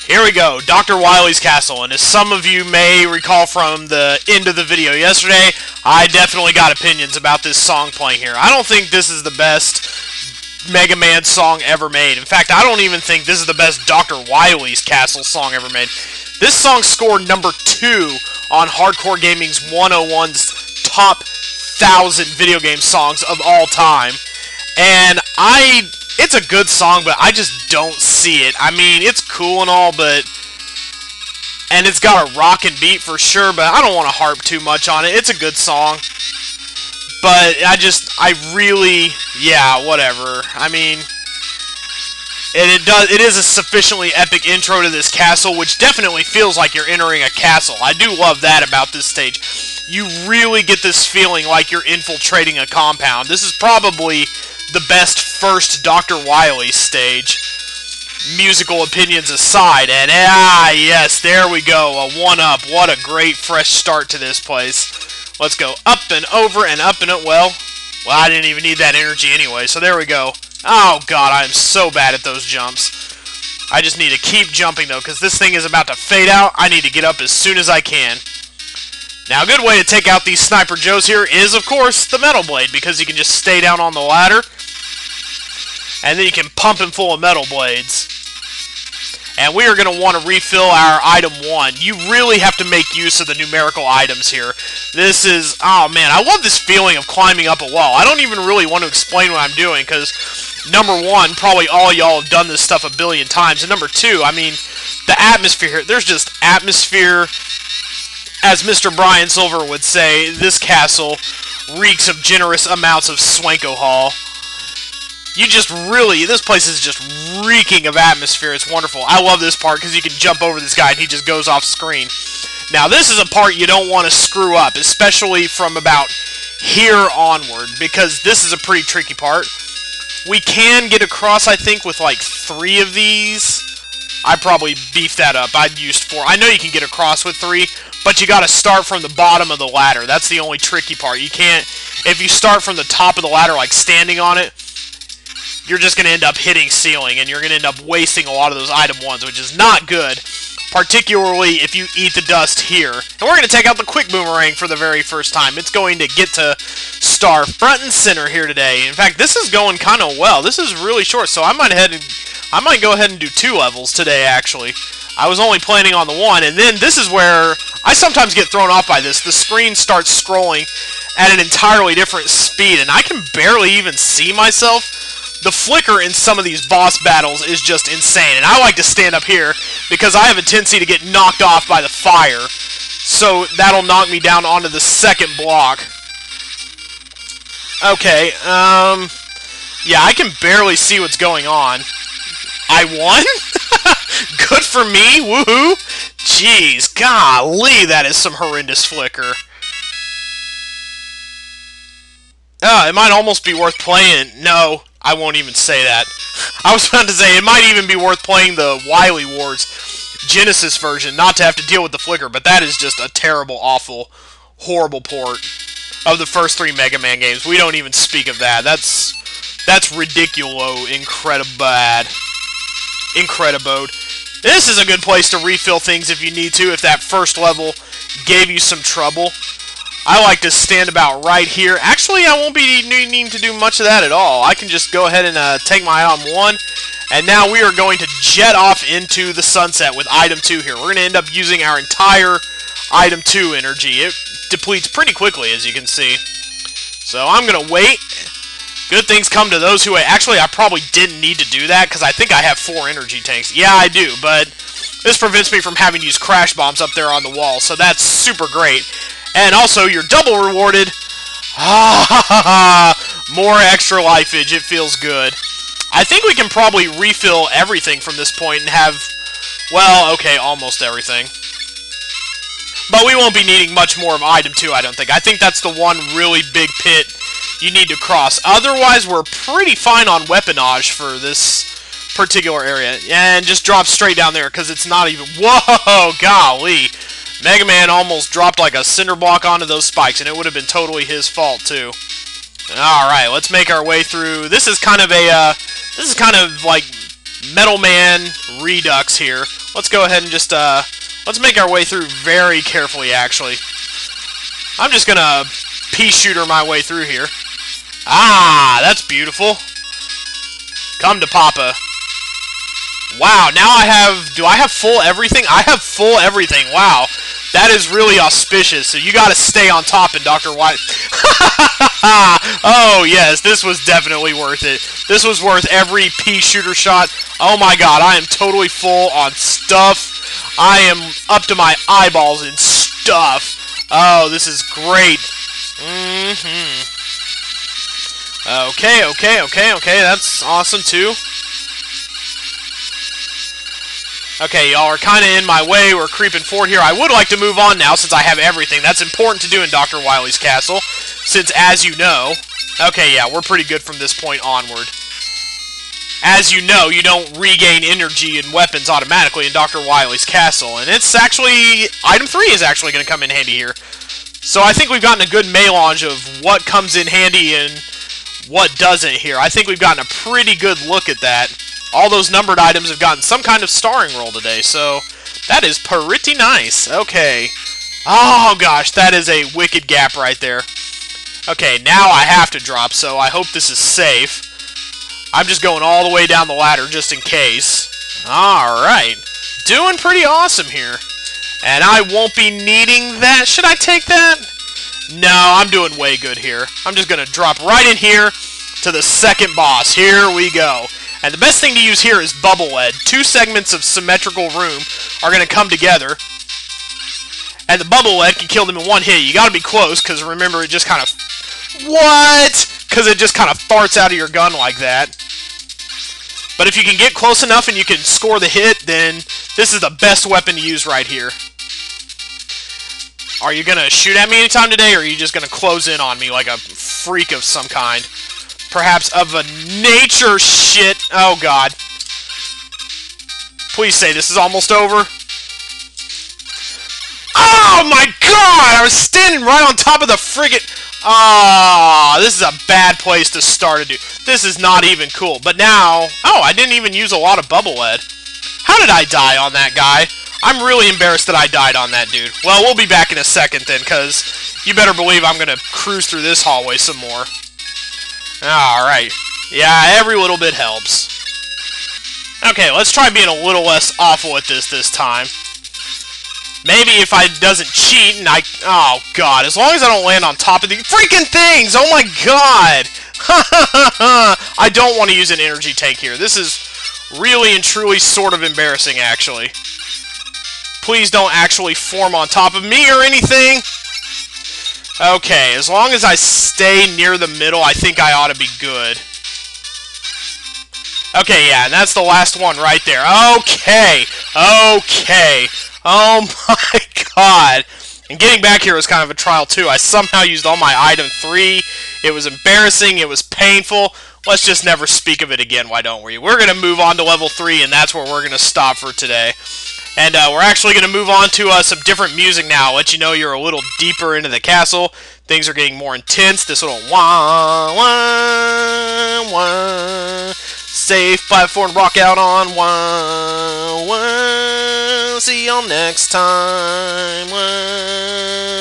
Here we go, Dr. Wily's Castle, and as some of you may recall from the end of the video yesterday, I definitely got opinions about this song playing here. I don't think this is the best Mega Man song ever made. In fact, I don't even think this is the best Dr. Wily's Castle song ever made. This song scored number 2 on Hardcore Gaming's 101's top 1,000 video game songs of all time, and it's a good song, but I just don't see it. I mean, it's cool and all, and it's got a rockin' beat for sure, but I don't want to harp too much on it. It's a good song, but yeah, whatever. I mean, it is a sufficiently epic intro to this castle, which definitely feels like you're entering a castle. I do love that about this stage. You really get this feeling like you're infiltrating a compound. This is probably the best first Dr. Wily stage, musical opinions aside, and yes, there we go, a 1-up. What a great fresh start to this place. Let's go up and over and up and up. Well, I didn't even need that energy anyway, so there we go. Oh god, I am so bad at those jumps. I just need to keep jumping though, because this thing is about to fade out. I need to get up as soon as I can. Now, a good way to take out these Sniper Joes here is, of course, the Metal Blade, because you can just stay down on the ladder, and then you can pump him full of Metal Blades. And we are going to want to refill our item 1. You really have to make use of the numerical items here. This is, oh man, I love this feeling of climbing up a wall. I don't even really want to explain what I'm doing, because number 1, probably all y'all have done this stuff a billion times, and number 2, I mean, the atmosphere here, there's just atmosphere. As Mr. Brian Silver would say, this castle reeks of generous amounts of swankohol. This place is just reeking of atmosphere. It's wonderful. I love this part because you can jump over this guy and he just goes off screen. Now, this is a part you don't want to screw up, especially from about here onward, because this is a pretty tricky part. We can get across, I think, with like 3 of these. I probably beefed that up. I'd used 4. I know you can get across with 3, but you gotta start from the bottom of the ladder. That's the only tricky part. You can't, if you start from the top of the ladder, like standing on it, you're just gonna end up hitting ceiling, and you're gonna end up wasting a lot of those item 1s, which is not good, particularly if you eat the dust here. And we're gonna take out the quick boomerang for the very first time. It's going to get to star front and center here today. In fact, this is going kind of well. This is really short, so I might go ahead and do 2 levels today, actually. I was only planning on the 1, and then this is where I sometimes get thrown off by this. The screen starts scrolling at an entirely different speed, and I can barely even see myself. The flicker in some of these boss battles is just insane, and I like to stand up here because I have a tendency to get knocked off by the fire, so that'll knock me down onto the second block. Okay, yeah, I can barely see what's going on. I won? Good for me, woohoo! Jeez, golly, that is some horrendous flicker. It might almost be worth playing. No, I won't even say that. I was about to say, it might even be worth playing the Wily Wars Genesis version, not to have to deal with the flicker, but that is just a terrible, awful, horrible port of the first 3 Mega Man games. We don't even speak of that. That's ridiculo, incredibad. Incredibode. This is a good place to refill things if you need to, if that first level gave you some trouble. I like to stand about right here. Actually, I won't be needing to do much of that at all. I can just go ahead and take my item 1, and now we are going to jet off into the sunset with item 2 here. We're going to end up using our entire item 2 energy. It depletes pretty quickly, as you can see. So I'm going to wait. Good things come to those who wait. Actually, I probably didn't need to do that, because I think I have 4 energy tanks. Yeah, I do, but this prevents me from having to use crash bombs up there on the wall, so that's super great. And also, you're double rewarded. More extra lifeage. It feels good. I think we can probably refill everything from this point and have, well, okay, almost everything. But we won't be needing much more of item 2, I don't think. I think that's the one really big pit you need to cross. Otherwise, we're pretty fine on weaponage for this particular area. And just drop straight down there, because it's not even... Whoa, golly. Mega Man almost dropped like a cinder block onto those spikes, and it would have been totally his fault, too. Alright, let's make our way through... This is kind of a, like Metal Man Redux here. Let's go ahead and just, let's make our way through very carefully, actually. I'm just gonna pea shooter my way through here. Ah, that's beautiful. Come to Papa. Wow, now I have... Do I have full everything? I have full everything. Wow. That is really auspicious. So you gotta stay on top in Dr. White. Oh, yes. This was definitely worth it. This was worth every pea shooter shot. Oh my god, I am totally full on stuff. I am up to my eyeballs in stuff. Oh, this is great. Okay. That's awesome, too. Okay, y'all are kind of in my way. We're creeping forward here. I would like to move on now since I have everything. That's important to do in Dr. Wily's castle, since, as you know... Okay, yeah, we're pretty good from this point onward. As you know, you don't regain energy and weapons automatically in Dr. Wily's castle, and it's actually... Item 3 is actually going to come in handy here. So I think we've gotten a good melange of what comes in handy and what doesn't here. I think we've gotten a pretty good look at that. All those numbered items have gotten some kind of starring role today, so that is pretty nice. Okay. Oh, gosh, that is a wicked gap right there. Okay, now I have to drop, so I hope this is safe. I'm just going all the way down the ladder just in case. Alright. Doing pretty awesome here. And I won't be needing that. Should I take that? No, I'm doing way good here. I'm just going to drop right in here to the second boss. Here we go. And the best thing to use here is bubble lead. 2 segments of symmetrical room are going to come together. And the bubble lead can kill them in one hit. You got to be close, because remember, it just kind of... What? Because it just kind of farts out of your gun like that. But if you can get close enough and you can score the hit, then this is the best weapon to use right here. Are you going to shoot at me anytime today, or are you just going to close in on me like a freak of some kind? Perhaps of a nature shit. Oh, God. Please say this is almost over. Oh, my God! I was standing right on top of the frigate. Ah, this is a bad place to start a dude. This is not even cool. But now... Oh, I didn't even use a lot of bubble lead. How did I die on that guy? I'm really embarrassed that I died on that dude. Well, we'll be back in a second then, because you better believe I'm going to cruise through this hallway some more. Alright. Yeah, every little bit helps. Okay, let's try being a little less awful at this time. Maybe if I doesn't cheat and I... Oh, God. As long as I don't land on top of the freaking things! Oh, my God! I don't want to use an energy tank here. This is really and truly sort of embarrassing, actually. Please don't actually form on top of me or anything. Okay, as long as I stay near the middle, I think I ought to be good. Okay, yeah, and that's the last one right there. Okay, okay. Oh my God. And getting back here was kind of a trial, too. I somehow used all my item 3. It was embarrassing. It was painful. Let's just never speak of it again, why don't we? We're going to move on to level 3, and that's where we're going to stop for today. And we're actually going to move on to some different music now. I'll let you know you're a little deeper into the castle. Things are getting more intense. This little wah, wah, wah. Safe platform rock out on wah, wah. See y'all next time. Wah.